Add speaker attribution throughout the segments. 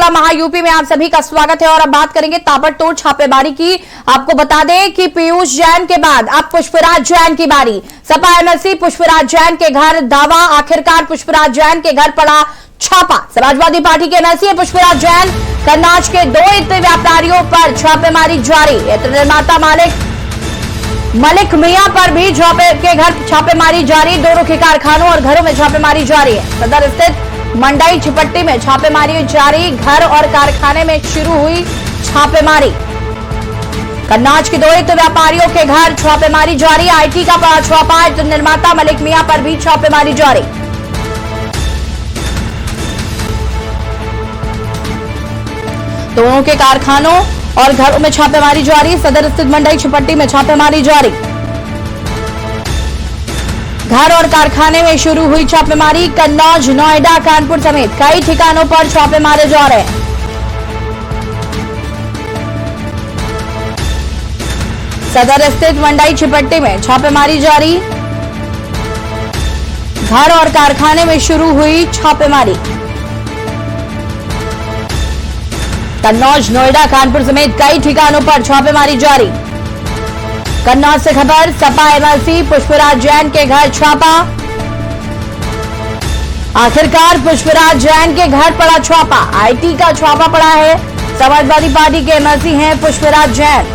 Speaker 1: नमस्कार, महायूपी में आप सभी का स्वागत है और अब बात करेंगे ताबड़तोड़ छापेमारी की। आपको बता दें कि पीयूष जैन के बाद अब पुष्पराज जैन की बारी। सपा एमएलसी पुष्पराज जैन के घर दावा, आखिरकार पुष्पराज जैन के घर पड़ा छापा। समाजवादी पार्टी के एमएलसी पुष्पराज जैन, कन्नौज के 2 इत्र व्यापारियों पर छापेमारी जारी। इत्र निर्माता मलिक मियां पर भी छापेमारी जारी। दोनों के कारखानों और घरों में छापेमारी जारी है। सदर स्थित मंडई छिपट्टी में छापेमारी जारी। घर और कारखाने में शुरू हुई छापेमारी। कन्नौज के 2 इत्र व्यापारियों के घर छापेमारी जारी। आईटी का बड़ा छापा। इत्र निर्माता मलिक मियां पर भी छापेमारी जारी। दोनों के कारखानों और घरों में छापेमारी जारी। सदर स्थित मंडई छिपट्टी में छापेमारी जारी। घर और कारखाने में शुरू हुई छापेमारी। कन्नौज, नोएडा, कानपुर समेत कई ठिकानों पर छापे मारे जा रहे हैं। सदर स्थित मंडई छिपट्टी में छापेमारी जारी। घर और कारखाने में शुरू हुई छापेमारी। कन्नौज, नोएडा, कानपुर समेत कई ठिकानों पर छापेमारी जारी। कन्नौज से खबर, सपा एमएलसी पुष्पराज जैन के घर छापा। आखिरकार पुष्पराज जैन के घर पड़ा छापा। आईटी का छापा पड़ा है। समाजवादी पार्टी के एमएलसी हैं पुष्पराज जैन।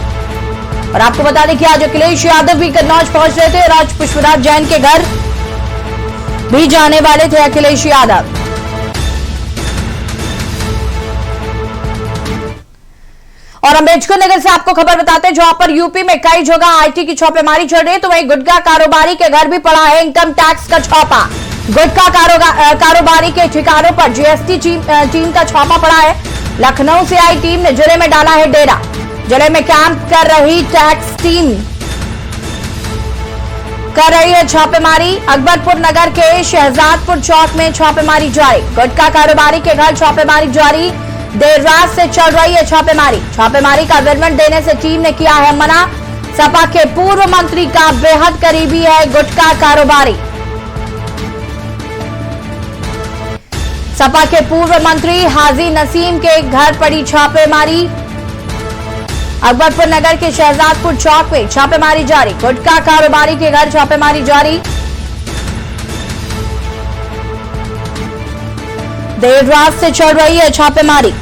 Speaker 1: और आपको बता दें कि आज अखिलेश यादव भी कन्नौज पहुंच रहे थे और आज पुष्पराज जैन के घर भी जाने वाले थे अखिलेश यादव। और अम्बेडकर नगर से आपको खबर बताते हैं, जहां पर यूपी में कई जगह आईटी की छापेमारी चल रही है, तो वहीं गुटखा कारोबारी के घर भी पड़ा है इनकम टैक्स का छापा। गुटखा कारोबारी के ठिकानों पर जीएसटी टीम का छापा पड़ा है। लखनऊ से आई टीम ने जिले में डाला है डेरा। जिले में कैंप कर रही टैक्स टीम कर रही है छापेमारी। अकबरपुर नगर के शहजादपुर चौक में छापेमारी जारी। गुटखा कारोबारी के घर छापेमारी जारी। देर रात से चल रही है छापेमारी। छापेमारी का विवरण देने से टीम ने किया है मना। सपा के पूर्व मंत्री का बेहद करीबी है गुटखा कारोबारी। सपा के पूर्व मंत्री हाजी नसीम के घर पड़ी छापेमारी। अकबरपुर नगर के शहजादपुर चौक में छापेमारी जारी। गुटखा कारोबारी के घर छापेमारी जारी। देर रात से चल रही है छापेमारी।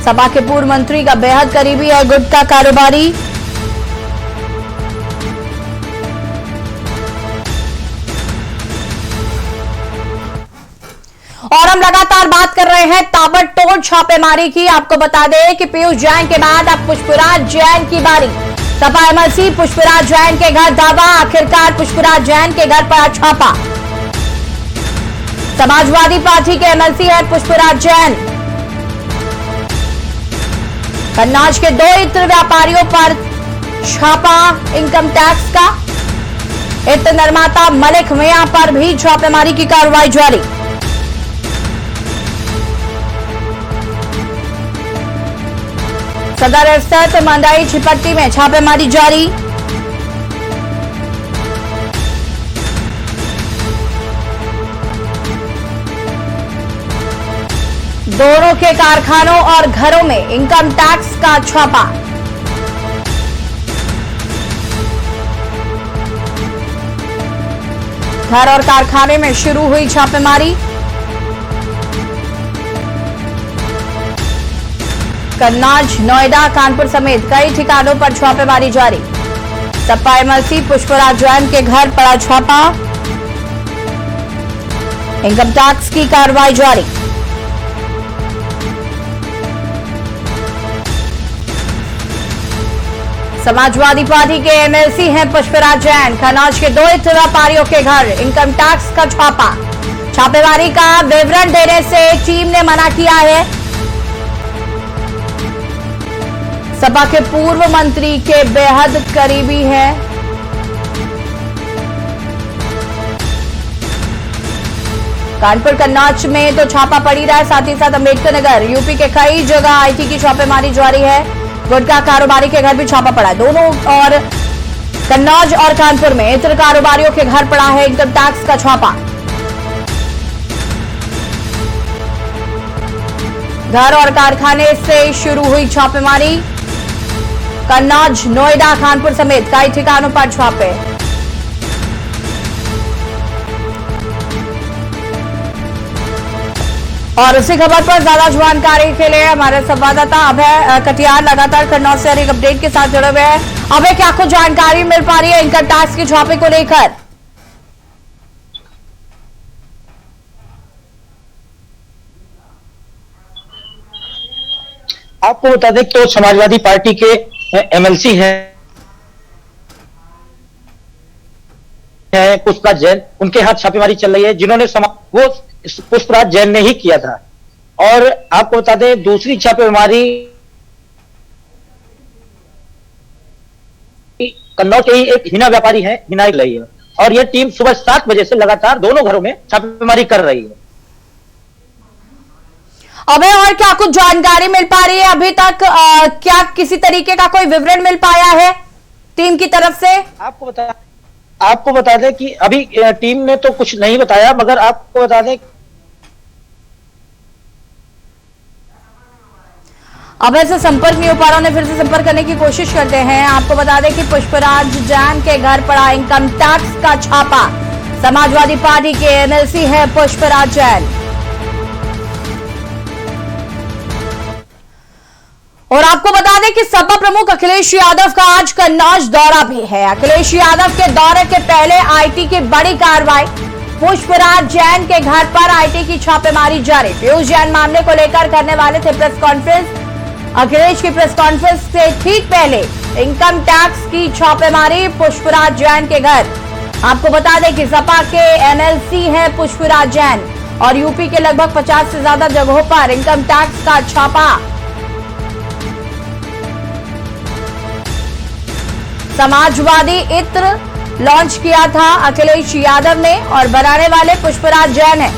Speaker 1: सपा के पूर्व मंत्री का बेहद करीबी है गुटखा कारोबारी। और हम लगातार बात कर रहे हैं ताबड़तोड़ छापेमारी की। आपको बता दें कि पीयूष जैन के बाद अब पुष्पराज जैन की बारी। सपा एमएलसी पुष्पराज जैन के घर दावा, आखिरकार पुष्पराज जैन के घर पड़ा छापा। समाजवादी पार्टी के एमएलसी है पुष्पराज जैन। कन्नौज के 2 इत्र व्यापारियों पर छापा इनकम टैक्स का। इत्र निर्माता मलिक मियां पर भी छापेमारी की कार्रवाई जारी। सदर स्थित मंडई छिपट्टी में छापेमारी जारी। दोनों के कारखानों और घरों में इनकम टैक्स का छापा। घर और कारखाने में शुरू हुई छापेमारी। कन्नौज, नोएडा, कानपुर समेत कई ठिकानों पर छापेमारी जारी। सपा एमएलसी पुष्पराज जैन के घर पड़ा छापा। इनकम टैक्स की कार्रवाई जारी। समाजवादी पार्टी के एमएलसी हैं पुष्पराज जैन। कन्नौज के 2 इत्र व्यापारियों के घर इनकम टैक्स का छापा। छापेमारी का विवरण देने से टीम ने मना किया है। सपा के पूर्व मंत्री के बेहद करीबी है। कानपुर, कन्नौज में तो छापा पड़ी रहा है, साथ ही साथ अम्बेडकर नगर, यूपी के कई जगह आईटी की छापेमारी जारी है। गुटखा कारोबारी के घर भी छापा पड़ा है। दोनों और कन्नौज और कानपुर में इत्र कारोबारियों के घर पड़ा है इनकम टैक्स का छापा। घर और कारखाने से शुरू हुई छापेमारी। कन्नौज, नोएडा, कानपुर समेत कई ठिकानों पर छापे। और इसी खबर पर ज्यादा जानकारी के लिए हमारे संवाददाता अभय कटियार लगातार कन्नौज से एक अपडेट के साथ जुड़े हुए हैं। अभय, क्या कुछ जानकारी मिल पा रही है इनकम टैक्स के छापे को लेकर?
Speaker 2: आपको बता दें तो समाजवादी पार्टी के एमएलसी हैं पुष्पराज जैन, उनके हाथ छापेमारी चल रही है, जिन्होंने वो पुष्पराज जैन ने ही किया था। और आपको बता दें दूसरी छापेमारी कन्नौज के ही एक हिना व्यापारी है, हिना रही है, और यह टीम सुबह 7 बजे से लगातार दोनों घरों में छापेमारी कर रही है।
Speaker 1: अबे, और क्या कुछ जानकारी मिल पा रही है अभी तक? क्या किसी तरीके का कोई विवरण मिल पाया है टीम की तरफ से?
Speaker 2: आपको बता दें कि अभी टीम ने तो कुछ नहीं बताया, मगर आपको बता दें
Speaker 1: अभय से संपर्क नहीं हो पा रहा, उन्हें फिर से संपर्क करने की कोशिश करते हैं। आपको बता दें कि पुष्पराज जैन के घर पड़ा इनकम टैक्स का छापा। समाजवादी पार्टी के एमएलसी है पुष्पराज जैन। और आपको बता दें कि सपा प्रमुख अखिलेश यादव का आज कन्नौज दौरा भी है। अखिलेश यादव के दौरे के पहले आईटी की बड़ी कार्रवाई। पुष्पराज जैन के घर पर आईटी की छापेमारी जारी। पीयूष जैन मामले को लेकर करने वाले थे प्रेस कॉन्फ्रेंस। अखिलेश की प्रेस कॉन्फ्रेंस से ठीक पहले इनकम टैक्स की छापेमारी पुष्पराज जैन के घर। आपको बता दें कि सपा के एमएलसी हैं पुष्पराज जैन और यूपी के लगभग 50 से ज्यादा जगहों पर इनकम टैक्स का छापा। समाजवादी इत्र लॉन्च किया था अखिलेश यादव ने और बनाने वाले पुष्पराज जैन है।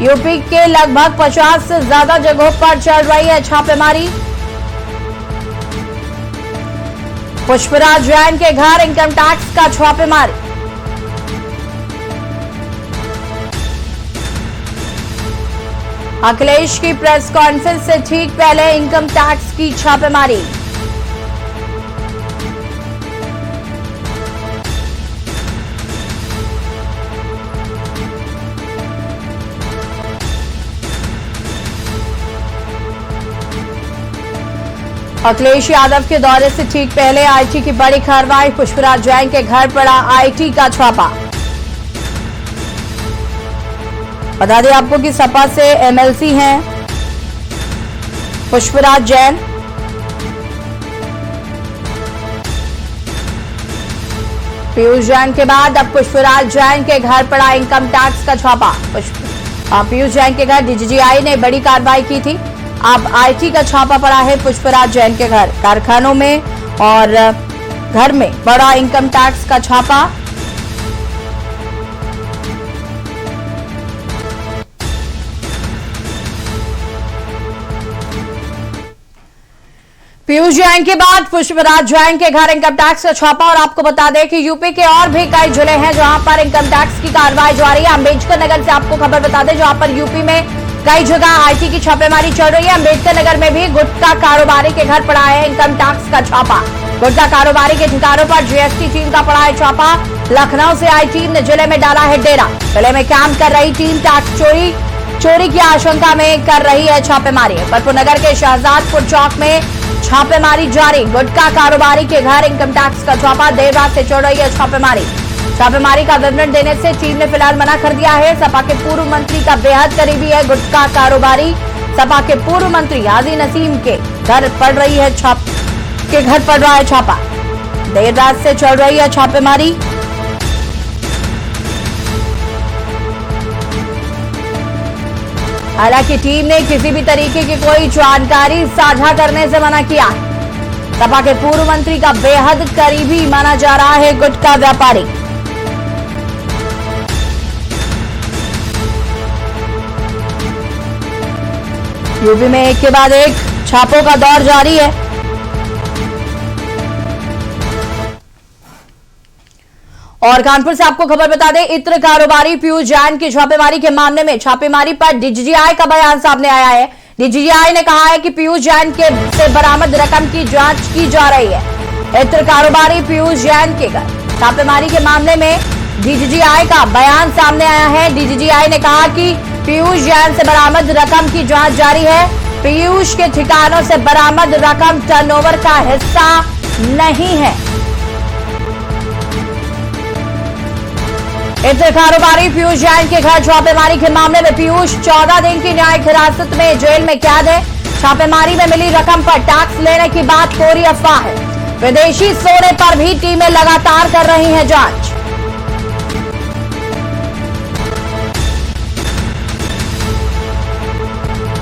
Speaker 1: यूपी के लगभग 50 से ज्यादा जगहों पर चल रही है छापेमारी। पुष्पराज जैन के घर इनकम टैक्स का छापेमारी। अखिलेश की प्रेस कॉन्फ्रेंस से ठीक पहले इनकम टैक्स की छापेमारी। अखिलेश यादव के दौरे से ठीक पहले आईटी की बड़ी कार्रवाई। पुष्पराज जैन के घर पड़ा आईटी का छापा। बता दें आपको कि सपा से एमएलसी हैं पुष्पराज जैन। पीयूष जैन के बाद अब पुष्पराज जैन के घर पड़ा इनकम टैक्स का छापा। पीयूष जैन के घर डीजीजीआई ने बड़ी कार्रवाई की थी। अब आईटी का छापा पड़ा है पुष्पराज जैन के घर, कारखानों में और घर में बड़ा इनकम टैक्स का छापा। पीयूष जैन के बाद पुष्पराज जैन के घर इनकम टैक्स का छापा। और आपको बता दें कि यूपी के और भी कई जिले हैं जहां पर इनकम टैक्स की कार्रवाई जारी है। अम्बेडकर नगर से आपको खबर बता दें जहां पर यूपी में कई जगह आईटी की छापेमारी चल रही है। अम्बेडकर नगर में भी गुटखा कारोबारी के घर पड़ा है इनकम टैक्स का छापा। गुटखा कारोबारी के ठिकानों पर जीएसटी टीम का पड़ा है छापा। लखनऊ से आई टीम ने जिले में डाला है डेरा। जिले में कैंप कर रही टीम टैक्स चोरी की आशंका में कर रही है छापेमारी। अकबरपुर नगर के शहजादपुर चौक में छापेमारी जारी। गुटखा कारोबारी के घर इनकम टैक्स का छापा। देर रात से चल रही है छापेमारी। छापेमारी का विवरण देने से टीम ने फिलहाल मना कर दिया है। सपा के पूर्व मंत्री का बेहद करीबी है गुटखा कारोबारी। सपा के पूर्व मंत्री हाजी नसीम के घर पड़ रहा है छापा। देर रात से चल रही है छापेमारी। हालांकि टीम ने किसी भी तरीके की कोई जानकारी साझा करने से मना किया। सपा के पूर्व मंत्री का बेहद करीबी माना जा रहा है गुटखा व्यापारी। यूपी में एक के बाद एक छापों का दौर जारी है। और कानपुर से आपको खबर बता दें, इत्र कारोबारी पीयूष जैन की छापेमारी के मामले में छापेमारी पर डीजीआई का बयान सामने आया है। डीजीआई ने कहा है कि पीयूष जैन से बरामद रकम की जांच की जा रही है। इत्र कारोबारी पीयूष जैन के घर छापेमारी के मामले में डीजीआई का बयान सामने आया है। डीजीआई ने कहा कि पीयूष जैन से बरामद रकम की जांच जारी है। पीयूष के ठिकानों से बरामद रकम टर्नओवर का हिस्सा नहीं है। इत्र कारोबारी पीयूष जैन के घर छापेमारी के मामले में पीयूष 14 दिन की न्यायिक हिरासत में जेल में कैद है। छापेमारी में मिली रकम पर टैक्स लेने की बात कोरी अफवाह है। विदेशी सोने पर भी टीमें लगातार कर रही हैं जांच।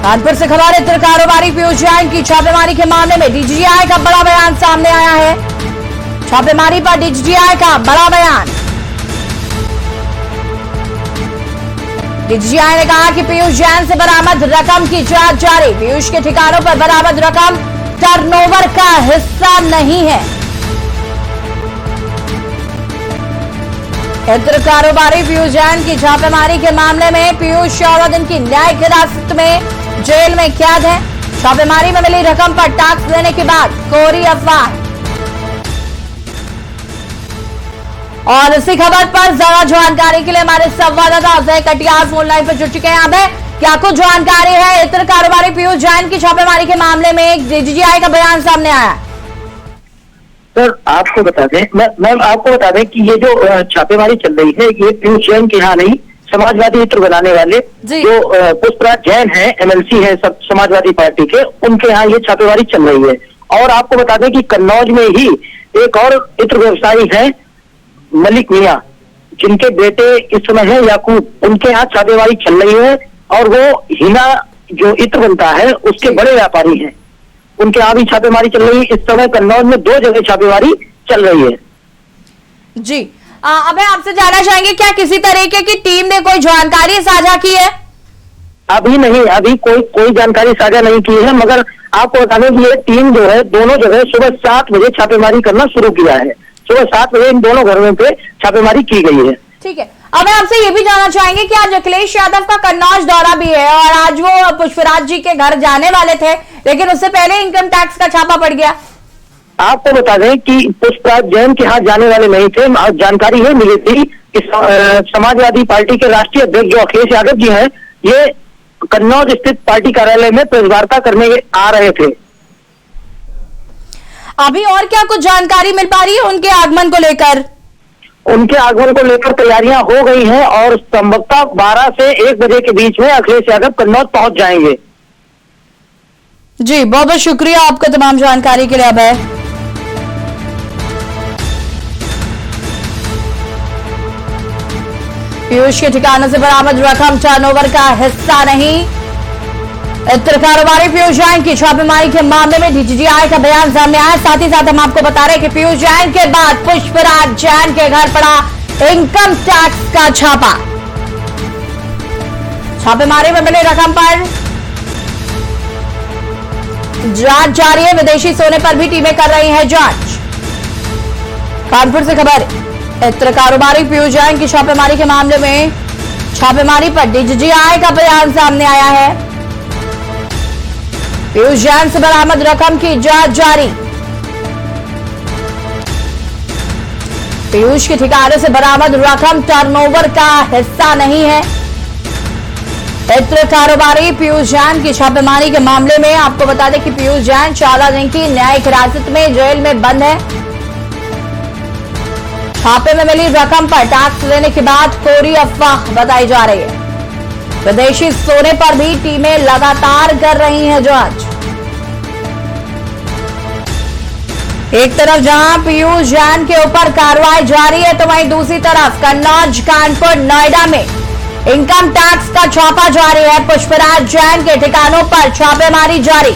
Speaker 1: कानपुर से खबर, इत्र कारोबारी पीयूष जैन की छापेमारी के मामले में डीजीआई का बड़ा बयान सामने आया है। छापेमारी पर डीजीआई का बड़ा बयान। डीजीआई ने कहा कि पीयूष जैन से बरामद रकम की जांच जारी। पीयूष के ठिकानों पर बरामद रकम टर्नओवर का हिस्सा नहीं है। इत्र कारोबारी पीयूष जैन की छापेमारी के मामले में पीयूष 14 दिन की न्यायिक हिरासत में जेल में कैद है। छापेमारी में मिली रकम पर टैक्स लेने की बात कोरी अफवाह है। और इसी खबर पर ज्यादा जानकारी के लिए हमारे संवाददाता अजय कटियार फोन लाइन पर जुड़ चुके हैं। अभय, क्या कुछ जानकारी है? इत्र कारोबारी पीयूष जैन की छापेमारी के मामले में एक डीजीआई का बयान सामने आया।
Speaker 2: सर आपको बता दें, मैम आपको बता दें कि ये जो छापेमारी चल रही है ये पीयूष जैन के यहाँ नहीं, समाजवादी इत्र बनाने वाले जो पुष्पराज जैन है, एमएलसी है सब समाजवादी पार्टी के, उनके यहाँ ये छापेमारी चल रही है। और आपको बता दें कि कन्नौज में ही एक और इत्र व्यवसायी है मलिक मियां, जिनके बेटे इस समय है याकूब, उनके यहाँ छापेमारी चल रही है। और वो हिना जो इत्र बनता है उसके बड़े व्यापारी हैं, उनके यहाँ भी छापेमारी चल रही है। इस समय कन्नौज में 2 जगह छापेमारी चल रही है।
Speaker 1: जी अबे, आपसे जानना चाहेंगे क्या किसी तरीके की टीम ने कोई जानकारी साझा की है?
Speaker 2: अभी नहीं, अभी कोई जानकारी साझा नहीं की है, मगर आपको बता दें कि ये टीम जो है दोनों जगह सुबह 7 बजे छापेमारी करना शुरू किया है। सुबह 7 बजे इन दोनों घरों पे छापेमारी की गई है।
Speaker 1: ठीक है, अब आपसे ये भी जानना चाहेंगे कि आज अखिलेश यादव का कन्नौज दौरा भी है और आज वो पुष्पराज जी के घर जाने वाले थे, लेकिन उससे पहले इनकम टैक्स का छापा पड़ गया।
Speaker 2: आपको बता दें कि पुष्पराज जैन के यहाँ जाने वाले नहीं थे। जानकारी ये मिली थी कि समाजवादी पार्टी के राष्ट्रीय अध्यक्ष जो अखिलेश यादव जी हैं, ये कन्नौज स्थित पार्टी कार्यालय में प्रेस वार्ता करने आ रहे थे।
Speaker 1: अभी और क्या कुछ जानकारी मिल पा रही है उनके आगमन को लेकर?
Speaker 2: उनके आगमन को लेकर तैयारियां हो गई हैं और संभवतः 12 से 1 बजे के बीच में अखिलेश यादव कन्नौज पहुंच जाएंगे।
Speaker 1: जी बहुत बहुत शुक्रिया आपका तमाम जानकारी के लिए। अभय, पीयूष के ठिकानों से बरामद रकम टर्नओवर का हिस्सा नहीं। इत्र कारोबारी पीयूष जैन की छापेमारी के मामले में डीजीआई का बयान सामने आया। साथ ही साथ हम आपको बता रहे हैं कि पीयूष जैन के बाद पुष्पराज जैन के घर पड़ा इनकम टैक्स का छापा। छापेमारी में मिली रकम पर जांच जारी है। विदेशी सोने पर भी टीमें कर रही हैं जांच। कानपुर से खबर, इत्र कारोबारी पीयूष जैन की छापेमारी के मामले में छापेमारी पर डीजीआई का बयान सामने आया है। पीयूष जैन से बरामद रकम की जांच जारी। पीयूष के ठिकाने से बरामद रकम टर्नओवर का हिस्सा नहीं है। इत्र कारोबारी पीयूष जैन की छापेमारी के मामले में आपको बता दें कि पीयूष जैन 14 दिन की न्यायिक हिरासत में जेल में बंद है। छापे में मिली रकम पर टैक्स लेने की बात कोरी अफवाह बताई जा रही है। विदेशी सोने पर भी टीमें लगातार कर रही हैं जांच। एक तरफ जहां पीयूष जैन के ऊपर कार्रवाई जारी है, तो वहीं दूसरी तरफ कन्नौज, कानपुर, नोएडा में इनकम टैक्स का छापा जारी है। पुष्पराज जैन के ठिकानों पर छापेमारी जारी।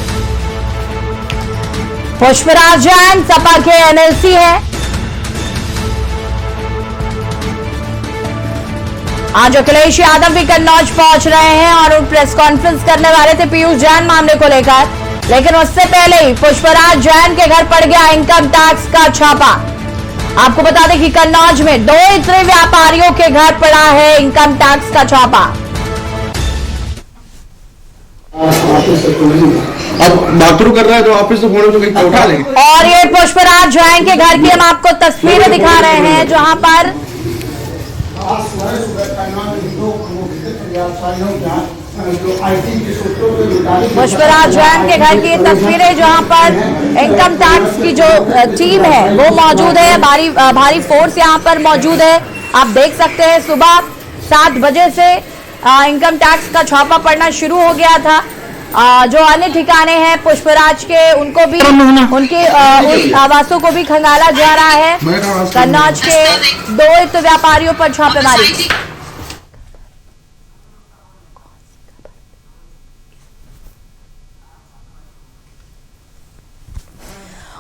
Speaker 1: पुष्पराज जैन सपा के एमएलसी है। आज अखिलेश यादव भी कन्नौज पहुंच रहे हैं और प्रेस कॉन्फ्रेंस करने वाले थे पीयूष जैन मामले को लेकर, लेकिन उससे पहले ही पुष्पराज जैन के घर पड़ गया इनकम टैक्स का छापा। आपको बता दें कि कन्नौज में 2 इतने व्यापारियों के घर पड़ा है इनकम टैक्स का छापा।
Speaker 3: अब बाथरूम कर रहा है तो ऑफिस से फोन तो कहीं उठा लेंगे।
Speaker 1: और ये पुष्पराज जैन के घर की हम आपको तस्वीरें दिखा रहे हैं जहां पर पुष्पराज जैन के घर की तस्वीरें जहां पर इनकम टैक्स की जो टीम है वो मौजूद है, भारी फोर्स यहां पर मौजूद है। आप देख सकते हैं सुबह 7 बजे से इनकम टैक्स का छापा पड़ना शुरू हो गया था। जो अन्य ठिकाने हैं पुष्पराज के उनको भी उनके उस आवासों को भी खंगाला जा रहा है। कन्नौज के 2 इतने व्यापारियों पर छापेमारी।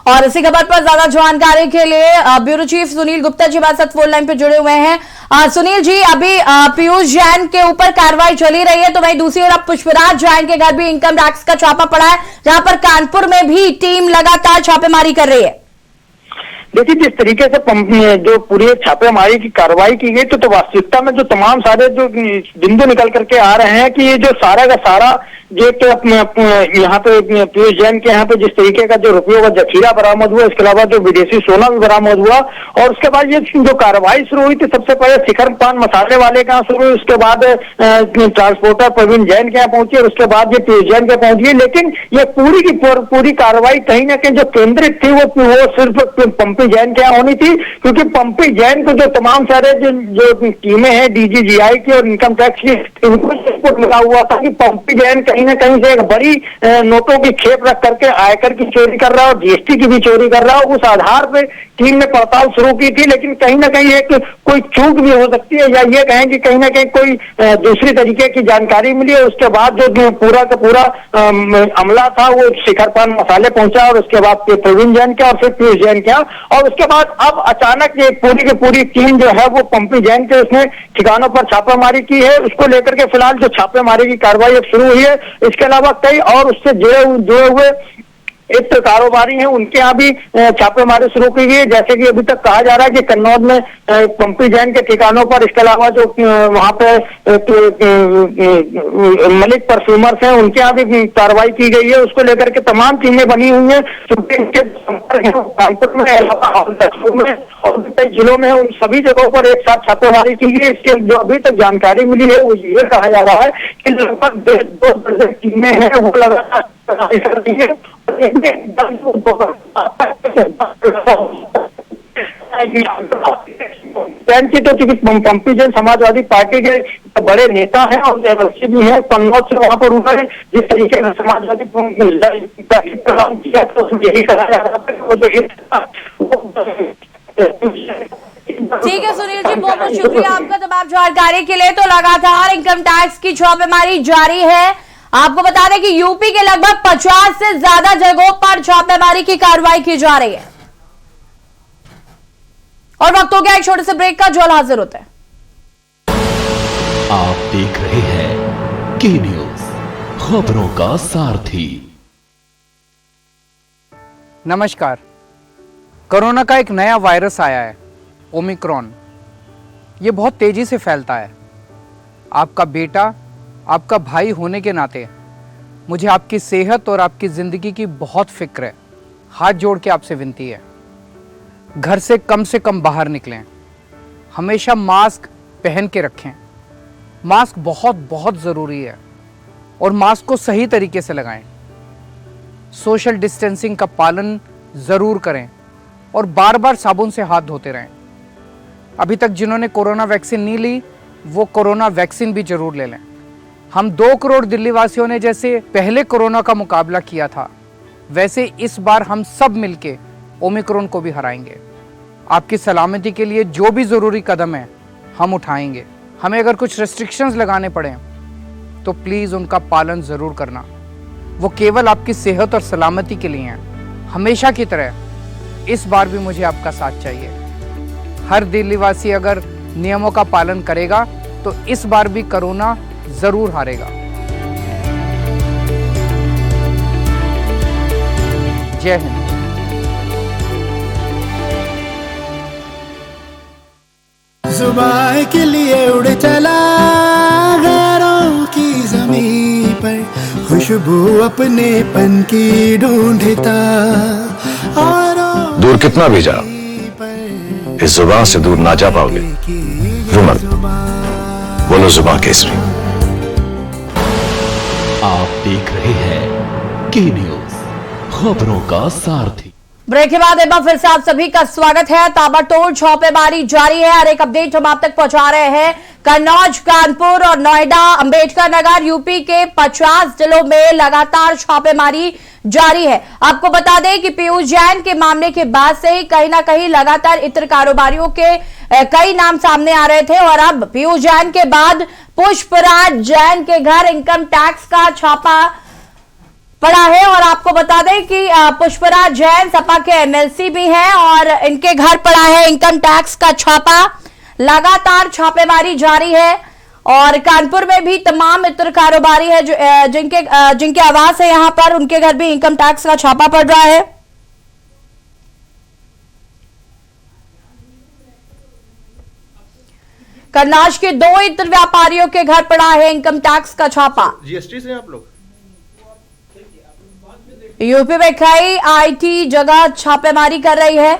Speaker 1: और इसी खबर पर ज्यादा जानकारी के लिए ब्यूरो चीफ सुनील गुप्ता जी हमारे साथ फोन लाइन पे जुड़े हुए हैं। सुनील जी, अभी पीयूष जैन के ऊपर कार्रवाई चली रही है तो वहीं दूसरी ओर अब पुष्पराज जैन के घर भी इनकम टैक्स का छापा पड़ा है जहां पर कानपुर में भी टीम लगातार छापेमारी कर रही है।
Speaker 2: देखिए, जिस तरीके से जो पूरी छापेमारी की कार्रवाई की गई तो वास्तविकता में जो तमाम सारे जो बिंदु निकल करके आ रहे हैं कि ये जो सारा का सारा जो यहाँ पे पीयूष जैन के यहाँ पे जिस तरीके का जो रुपयों का जखीरा बरामद हुआ, इसके अलावा जो विदेशी सोना भी बरामद हुआ और उसके बाद ये जो कार्रवाई शुरू हुई थी सबसे पहले शिखर पान मसाले वाले के यहाँ शुरू हुई, उसके बाद ट्रांसपोर्टर प्रवीण जैन के यहाँ पहुंची और उसके बाद ये पीयूष जैन के पहुंची। लेकिन ये पूरी की पूरी कार्रवाई कहीं ना कहीं जो केंद्रित थी वो सिर्फ पंपी जैन के यहाँ होनी थी, क्योंकि पंपी जैन को जो तमाम सारे जो टीमें हैं DGGI की और इनकम टैक्स की, इनको मिला हुआ था कि पंपी जैन कहीं ना कहीं से एक बड़ी नोटों की खेप रख करके आयकर की चोरी कर रहा है और GST की भी चोरी कर रहा है। उस आधार पे टीम ने पड़ताल शुरू की थी, लेकिन कहीं ना कहीं एक कोई चूक भी हो सकती है या ये कहें कि कहीं ना कहीं कोई दूसरी तरीके की जानकारी मिली और उसके बाद जो पूरा का पूरा अमला था वो शिखर पान मसाले पहुंचा और उसके बाद प्रवीण जैन का और फिर पीयूष जैन का और उसके बाद अब अचानक ये पूरी की पूरी टीम जो है वो पंपी जैन के उसने ठिकानों पर छापेमारी की है। उसको लेकर के फिलहाल जो छापेमारी की कार्रवाई अब शुरू हुई है, इसके अलावा कई और उससे जुड़े हुए इत्र कारोबारी हैं उनके यहाँ भी छापेमारी शुरू की गई है। जैसे कि अभी तक कहा जा रहा है कि कन्नौज में पंपी जैन के ठिकानों पर, इसके अलावा जो वहां पे मलिक परफ्यूमर्स हैं उनके यहाँ भी कार्रवाई की गई है। उसको लेकर के तमाम टीमें बनी हुई हैं। कानपुर में, लखनऊ में और कई जिलों में उन सभी जगहों पर एक साथ छापेमारी की गई। इसके जो अभी तक जानकारी मिली है वो ये कहा जा रहा है कि लगभग 2 दर्जन टीमें हैं वो लगातार कर रही है। तो पंपी जैन समाजवादी पार्टी के बड़े नेता हैं और एमएलसी भी हैं, कन्नौज से वहां पर उन्होंने जिस तरीके से समाजवादी किया तो यही कहा जा रहा था।
Speaker 1: ठीक है सुनील जी, बहुत बहुत शुक्रिया आपका तमाम जानकारी के लिए। तो लगातार इनकम टैक्स की छापेमारी जारी है। आपको बता दें कि यूपी के लगभग 50 से ज्यादा जगहों पर छापेमारी की कार्रवाई की जा रही है। और वक्त हो गया एक छोटे से ब्रेक का, जो हाजिर होता है।
Speaker 4: आप देख रहे हैं के न्यूज, खबरों का सारथी।
Speaker 5: नमस्कार। कोरोना का एक नया वायरस आया है, ओमिक्रॉन। ये बहुत तेजी से फैलता है। आपका बेटा, आपका भाई होने के नाते मुझे आपकी सेहत और आपकी ज़िंदगी की बहुत फिक्र है। हाथ जोड़ के आपसे विनती है, घर से कम बाहर निकलें। हमेशा मास्क पहन के रखें। मास्क बहुत बहुत ज़रूरी है और मास्क को सही तरीके से लगाएं। सोशल डिस्टेंसिंग का पालन ज़रूर करें और बार बार साबुन से हाथ धोते रहें। अभी तक जिन्होंने कोरोना वैक्सीन नहीं ली वो कोरोना वैक्सीन भी ज़रूर ले लें। हम 2 करोड़ दिल्ली वासियों ने जैसे पहले कोरोना का मुकाबला किया था, वैसे इस बार हम सब मिलके ओमिक्रॉन को भी हराएंगे। आपकी सलामती के लिए जो भी ज़रूरी कदम है हम उठाएंगे। हमें अगर कुछ रेस्ट्रिक्शंस लगाने पड़े तो प्लीज़ उनका पालन ज़रूर करना। वो केवल आपकी सेहत और सलामती के लिए हैं। हमेशा की तरह इस बार भी मुझे आपका साथ चाहिए। हर दिल्ली वासी अगर नियमों का पालन करेगा तो इस बार भी कोरोना ज़रूर हारेगा। जय हिंद।
Speaker 6: जुबान के लिए उड़ चला गैरों की जमीन पर, खुशबू अपने पन की ढूंढता और
Speaker 7: दूर कितना भी जाओ इस जुबान से दूर ना जा पाओगे। रुमल बोलो जुबान केसरी।
Speaker 4: आप देख रहे हैं के न्यूज, खबरों का सारथी।
Speaker 1: ब्रेक के बाद एक बार फिर से आप सभी का स्वागत है। ताबड़तोड़ छापेमारी जारी है और एक अपडेट हम आप तक पहुंचा रहे हैं। कन्नौज, कानपुर और नोएडा, अंबेडकर नगर, यूपी के 50 जिलों में लगातार छापेमारी जारी है। आपको बता दें कि पीयूष जैन के मामले के बाद से ही कहीं ना कहीं लगातार इत्र कारोबारियों के कई नाम सामने आ रहे थे और अब पीयूष जैन के बाद पुष्पराज जैन के घर इनकम टैक्स का छापा पड़ा है। और आपको बता दें कि पुष्पराज जैन सपा के एमएलसी भी हैं और इनके घर पड़ा है इनकम टैक्स का छापा। लगातार छापेमारी जारी है और कानपुर में भी तमाम इत्र कारोबारी है जो जिनके आवास है यहां पर, उनके घर भी इनकम टैक्स का छापा पड़ रहा है। कन्नौज के 2 इत्र व्यापारियों के घर पड़ा है इनकम टैक्स का छापा।
Speaker 3: जीएसटी से आप लोग
Speaker 1: यूपी में कई आईटी जगह छापेमारी कर रही है।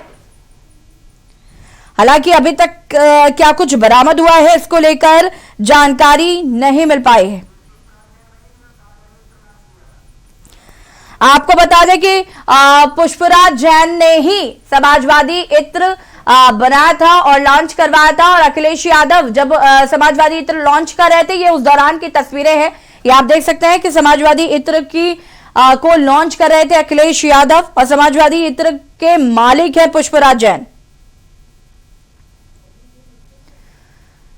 Speaker 1: हालांकि अभी तक क्या कुछ बरामद हुआ है इसको लेकर जानकारी नहीं मिल पाई है। आपको बता दें कि पुष्पराज जैन ने ही समाजवादी इत्र बनाया था और लॉन्च करवाया था और अखिलेश यादव जब समाजवादी इत्र लॉन्च कर रहे थे, ये उस दौरान की तस्वीरें हैं। ये आप देख सकते हैं कि समाजवादी इत्र की को लॉन्च कर रहे थे अखिलेश यादव और समाजवादी इत्र के मालिक है पुष्पराज जैन।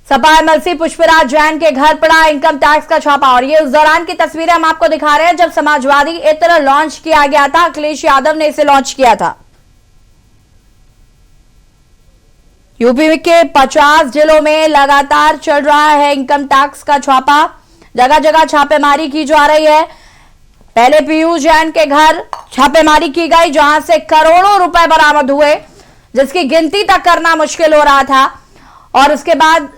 Speaker 1: सपा एमएलसी पुष्पराज जैन के घर पड़ा इनकम टैक्स का छापा और ये उस दौरान की तस्वीरें हम आपको दिखा रहे हैं जब समाजवादी इत्र लॉन्च किया गया था। अखिलेश यादव ने इसे लॉन्च किया था। यूपी के 50 जिलों में लगातार चल रहा है इनकम टैक्स का छापा। जगह जगह छापेमारी की जा रही है। पहले पीयूष जैन के घर छापेमारी की गई जहां से करोड़ों रुपए बरामद हुए जिसकी गिनती तक करना मुश्किल हो रहा था। और उसके बाद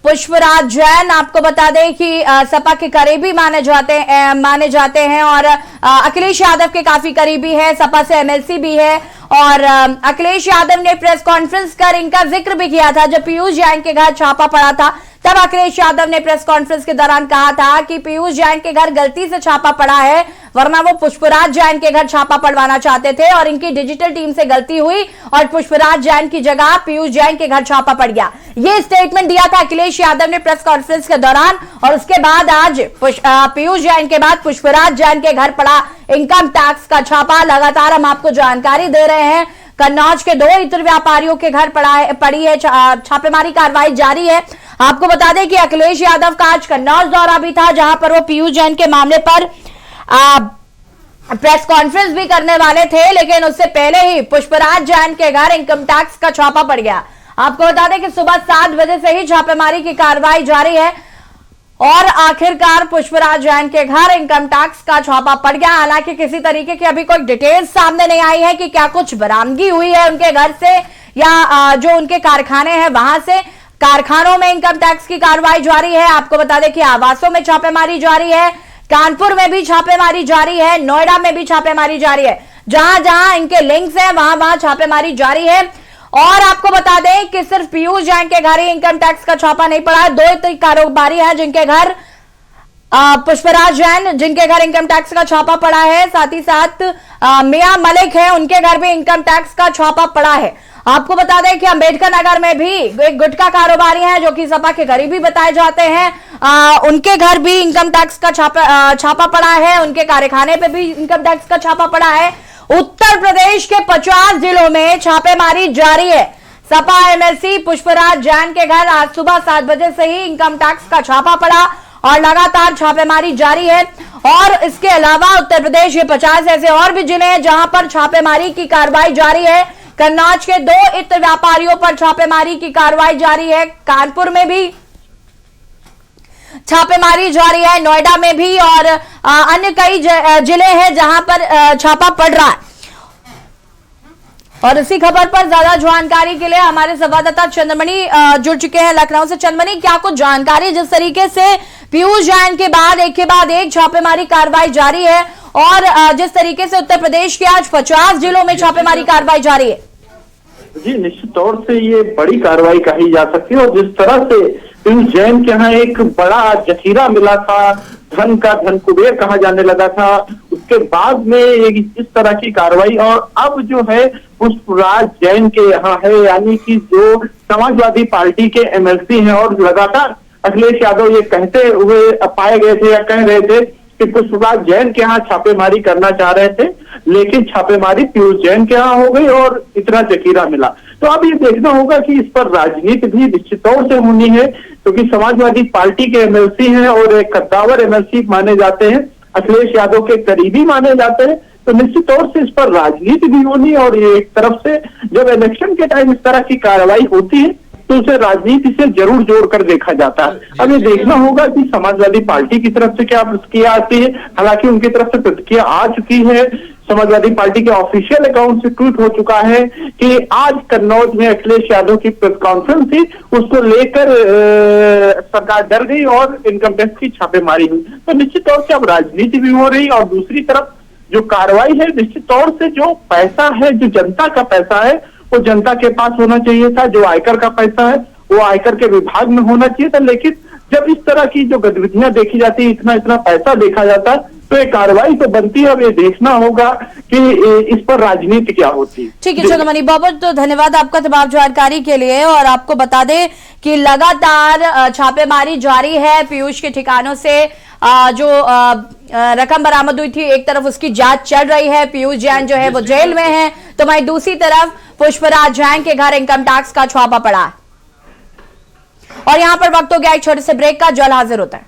Speaker 1: पुष्पराज जैन, आपको बता दें कि सपा के करीबी माने जाते हैं और अखिलेश यादव के काफी करीबी है, सपा से एमएलसी भी है। और अखिलेश यादव ने प्रेस कॉन्फ्रेंस कर इनका जिक्र भी किया था। जब पीयूष जैन के घर छापा पड़ा था तब अखिलेश यादव ने प्रेस कॉन्फ्रेंस के दौरान कहा था कि पीयूष जैन के घर गलती से छापा पड़ा है, वरना वो पुष्पराज जैन के घर छापा पड़वाना चाहते थे और इनकी डिजिटल टीम से गलती हुई और पुष्पराज जैन की जगह पीयूष जैन के घर छापा पड़ गया। ये स्टेटमेंट दिया था अखिलेश यादव ने प्रेस कॉन्फ्रेंस के दौरान। और उसके बाद आज पीयूष जैन के बाद पुष्पराज जैन के घर पड़ा इनकम टैक्स का छापा। लगातार हम आपको जानकारी दे रहे हैं। कन्नौज के 2 इत्र व्यापारियों के घर पड़ी है छापेमारी कार्रवाई जारी है। आपको बता दें कि अखिलेश यादव का आज कन्नौज दौरा भी था जहां पर वो पीयूष जैन के मामले पर प्रेस कॉन्फ्रेंस भी करने वाले थे, लेकिन उससे पहले ही पुष्पराज जैन के घर इनकम टैक्स का छापा पड़ गया। आपको बता दें कि सुबह 7 बजे से ही छापेमारी की कार्रवाई जारी है और आखिरकार पुष्पराज जैन के घर इनकम टैक्स का छापा पड़ गया। हालांकि किसी तरीके की अभी कोई डिटेल्स सामने नहीं आई है कि क्या कुछ बरामदगी हुई है उनके घर से या जो उनके कारखाने हैं वहां से। कारखानों में इनकम टैक्स की कार्रवाई जारी है। आपको बता दें कि आवासों में छापेमारी जारी है, कानपुर में भी छापेमारी जारी है, नोएडा में भी छापेमारी जारी है। जहां जहां इनके लिंक्स हैं वहां वहां छापेमारी जारी है। और आपको बता दें कि सिर्फ पीयूष जैन के घर ही इनकम टैक्स का छापा नहीं पड़ा है। 2 इत्र कारोबारी हैं जिनके घर पुष्पराज जैन जिनके घर इनकम टैक्स का छापा पड़ा है, साथ ही साथ मियां मलिक है उनके घर भी इनकम टैक्स का छापा पड़ा है। आपको बता दें कि अंबेडकर नगर में भी एक गुटखा कारोबारी हैं जो कि सपा के करीबी बताए जाते हैं, उनके घर भी इनकम टैक्स का छापा पड़ा है, उनके कारखाने पे भी इनकम टैक्स का छापा पड़ा है। उत्तर प्रदेश के 50 जिलों में छापेमारी जारी है। सपा एमएलसी पुष्पराज जैन के घर आज सुबह 7 बजे से ही इनकम टैक्स का छापा पड़ा और लगातार छापेमारी जारी है। और इसके अलावा उत्तर प्रदेश के 50 ऐसे और भी जिले हैं जहां पर छापेमारी की कार्रवाई जारी है। कन्नौज के 2 इत्र व्यापारियों पर छापेमारी की कार्रवाई जारी है, कानपुर में भी छापेमारी जारी है, नोएडा में भी और अन्य कई जिले हैं जहां पर छापा पड़ रहा है। और इसी खबर पर ज्यादा जानकारी के लिए हमारे संवाददाता चंद्रमणि जुड़ चुके हैं लखनऊ से। चंद्रमणि, क्या कुछ जानकारी, जिस तरीके से पीयूष जैन के बाद एक छापेमारी कार्रवाई जारी है और जिस तरीके से उत्तर प्रदेश के आज 50 जिलों में छापेमारी कार्रवाई जारी है?
Speaker 8: जी, निश्चित तौर से ये बड़ी कार्रवाई कही जा सकती है। और जिस तरह से पीयूष जैन के यहाँ एक बड़ा जखीरा मिला था, धन का धन कुबेर कहा जाने लगा था, उसके बाद में इस तरह की कार्रवाई, और अब जो है पुष्पराज जैन के यहाँ है, यानी कि जो समाजवादी पार्टी के एमएलसी हैं। और लगातार अखिलेश यादव ये कहते हुए पाए गए थे या कह रहे थे कि पुष्पराज जैन के यहाँ छापेमारी करना चाह रहे थे, लेकिन छापेमारी पीयूष जैन के यहाँ हो गई और इतना जखीरा मिला। तो अब ये देखना होगा कि इस पर राजनीति भी निश्चित तौर से होनी है, क्योंकि समाजवादी पार्टी के एमएलसी हैं और एक कद्दावर एमएलसी माने जाते हैं, अखिलेश यादव के करीबी माने जाते हैं। तो निश्चित तौर से इस पर राजनीति भी होनी है। और ये एक तरफ से जब इलेक्शन के टाइम इस तरह की कार्रवाई होती है तो उसे राजनीति से जरूर जोड़कर देखा जाता है। अब ये देखना होगा कि समाजवादी पार्टी की तरफ से क्या प्रतिक्रिया आती है। हालांकि उनकी तरफ से प्रतिक्रिया आ चुकी है, समाजवादी पार्टी के ऑफिशियल अकाउंट से ट्वीट हो चुका है कि आज कन्नौज में अखिलेश यादव की प्रेस कॉन्फ्रेंस थी, उसको लेकर सरकार डर गई और इनकम टैक्स की छापेमारी हुई। तो निश्चित तौर से अब राजनीति भी हो रही, और दूसरी तरफ जो कार्रवाई है, निश्चित तौर से जो पैसा है, जो जनता का पैसा है, वो जनता के पास होना चाहिए था। जो आयकर का पैसा है वो आयकर के विभाग में होना चाहिए था। लेकिन जब इस तरह की जो गतिविधियां देखी जाती है, इतना पैसा देखा जाता है, तो ये कार्रवाई तो बनती है। अब ये देखना होगा कि इस पर राजनीति क्या होती है।
Speaker 1: ठीक है चंद्रमणि, बहुत धन्यवाद आपका तमाम जानकारी के लिए। और आपको बता दें कि लगातार छापेमारी जारी है। पीयूष के ठिकानों से जो रकम बरामद हुई थी, एक तरफ उसकी जांच चल रही है, पीयूष जैन जो है वो जेल में है, तो वहीं दूसरी तरफ पुष्पराज जैन के घर इनकम टैक्स का छापा पड़ा है। और यहां पर वक्त हो गया एक छोटे से ब्रेक का, जल्द हाजिर होता है।